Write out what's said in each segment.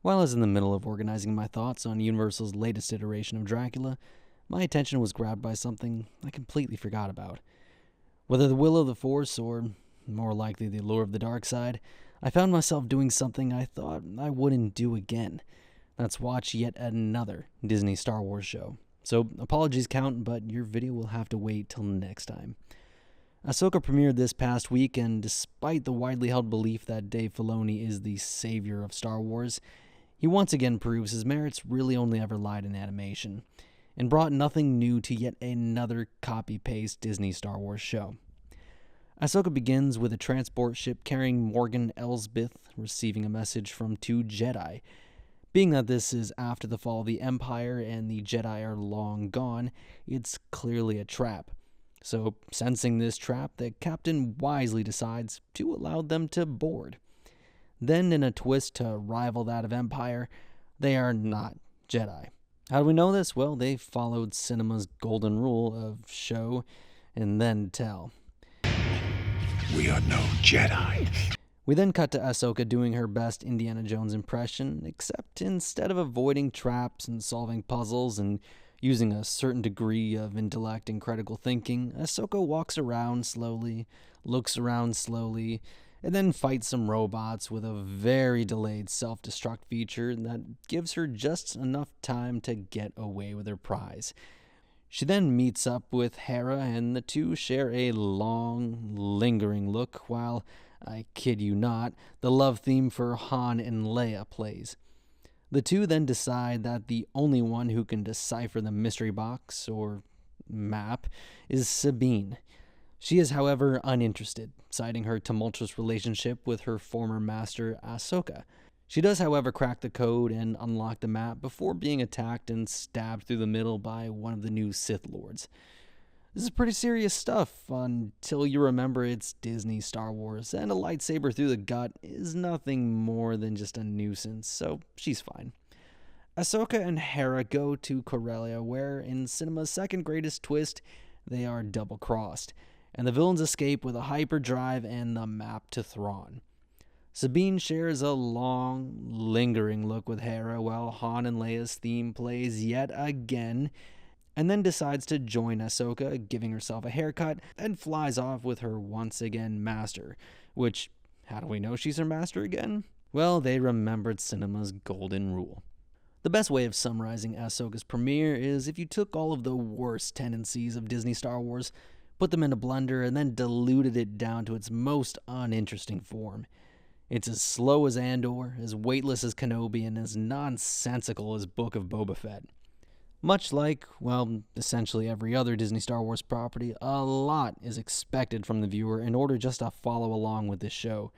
While I was in the middle of organizing my thoughts on Universal's latest iteration of Dracula, my attention was grabbed by something I completely forgot about. Whether the will of the Force or, more likely, the allure of the dark side, I found myself doing something I thought I wouldn't do again. That's watch yet another Disney Star Wars show. So, apologies count, but your video will have to wait till next time. Ahsoka premiered this past week, and despite the widely held belief that Dave Filoni is the savior of Star Wars, he once again proves his merits really only ever lied in animation, and brought nothing new to yet another copy-paste Disney Star Wars show. Ahsoka begins with a transport ship carrying Morgan Elsbeth receiving a message from two Jedi. Being that this is after the fall of the Empire and the Jedi are long gone, it's clearly a trap. So, sensing this trap, the captain wisely decides to allow them to board. Then, in a twist to rival that of Empire, they are not Jedi. How do we know this? Well, they followed cinema's golden rule of show and then tell. We are no Jedi. We then cut to Ahsoka doing her best Indiana Jones impression, except instead of avoiding traps and solving puzzles and using a certain degree of intellect and critical thinking, Ahsoka walks around slowly, looks around slowly, and then fights some robots with a very delayed self-destruct feature that gives her just enough time to get away with her prize. She then meets up with Hera, and the two share a long, lingering look while, I kid you not, the love theme for Han and Leia plays. The two then decide that the only one who can decipher the mystery box, or map, is Sabine. She is, however, uninterested, citing her tumultuous relationship with her former master, Ahsoka. She does, however, crack the code and unlock the map before being attacked and stabbed through the middle by one of the new Sith Lords. This is pretty serious stuff until you remember it's Disney Star Wars, and a lightsaber through the gut is nothing more than just a nuisance, so she's fine. Ahsoka and Hera go to Corellia, where, in cinema's second greatest twist, they are double-crossed, and the villains escape with a hyperdrive and the map to Thrawn. Sabine shares a long, lingering look with Hera while Han and Leia's theme plays yet again, and then decides to join Ahsoka, giving herself a haircut, and flies off with her once again master, which, how do we know she's her master again? Well, they remembered cinema's golden rule. The best way of summarizing Ahsoka's premiere is if you took all of the worst tendencies of Disney Star Wars, put them in a blender, and then diluted it down to its most uninteresting form. It's as slow as Andor, as weightless as Kenobi, and as nonsensical as Book of Boba Fett. Much like, well, essentially every other Disney Star Wars property, a lot is expected from the viewer in order just to follow along with this show.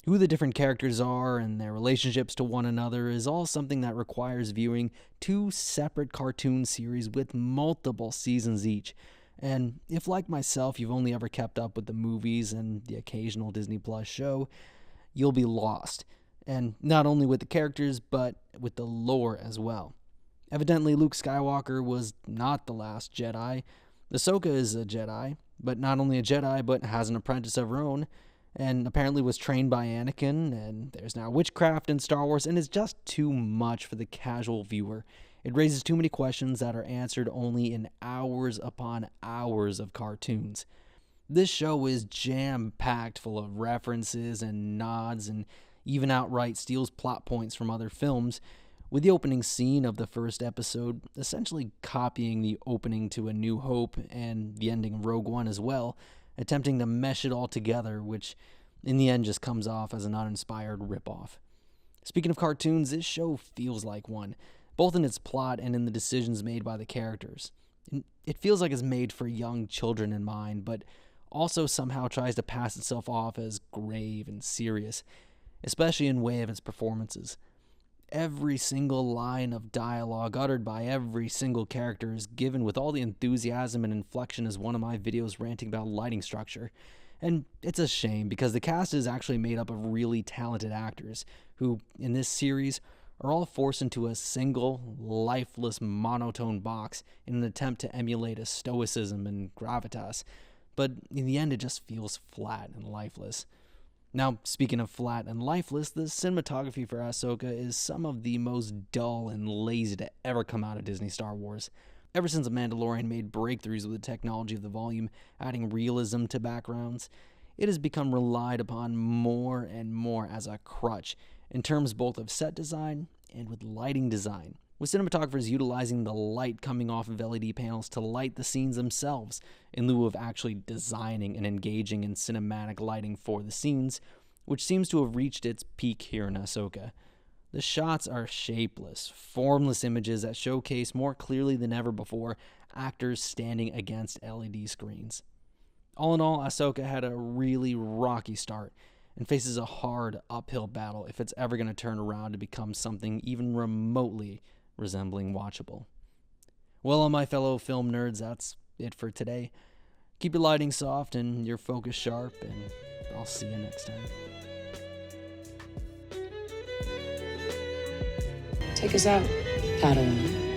Who the different characters are and their relationships to one another is all something that requires viewing two separate cartoon series with multiple seasons each. And if, like myself, you've only ever kept up with the movies and the occasional Disney Plus show, you'll be lost. And not only with the characters, but with the lore as well. Evidently, Luke Skywalker was not the last Jedi. Ahsoka is a Jedi, but not only a Jedi, but has an apprentice of her own, and apparently was trained by Anakin, and there's now witchcraft in Star Wars, and it's just too much for the casual viewer. It raises too many questions that are answered only in hours upon hours of cartoons. This show is jam-packed full of references and nods, and even outright steals plot points from other films, with the opening scene of the first episode essentially copying the opening to A New Hope and the ending of Rogue One as well, attempting to mesh it all together, which in the end just comes off as an uninspired ripoff. Speaking of cartoons, this show feels like one, both in its plot and in the decisions made by the characters. It feels like it's made for young children in mind, but also somehow tries to pass itself off as grave and serious, especially in way of its performances. Every single line of dialogue uttered by every single character is given with all the enthusiasm and inflection as one of my videos ranting about lighting structure. And it's a shame because the cast is actually made up of really talented actors who, in this series, are all forced into a single, lifeless, monotone box in an attempt to emulate a stoicism and gravitas. But in the end, it just feels flat and lifeless. Now, speaking of flat and lifeless, the cinematography for Ahsoka is some of the most dull and lazy to ever come out of Disney Star Wars. Ever since The Mandalorian made breakthroughs with the technology of the volume, adding realism to backgrounds, it has become relied upon more and more as a crutch, in terms both of set design and with lighting design, with cinematographers utilizing the light coming off of LED panels to light the scenes themselves, in lieu of actually designing and engaging in cinematic lighting for the scenes, which seems to have reached its peak here in Ahsoka. The shots are shapeless, formless images that showcase more clearly than ever before actors standing against LED screens. All in all, Ahsoka had a really rocky start and faces a hard uphill battle if it's ever going to turn around to become something even remotely resembling watchable. Well, all my fellow film nerds, that's it for today. Keep your lighting soft and your focus sharp, and I'll see you next time. Take us out, Padawan.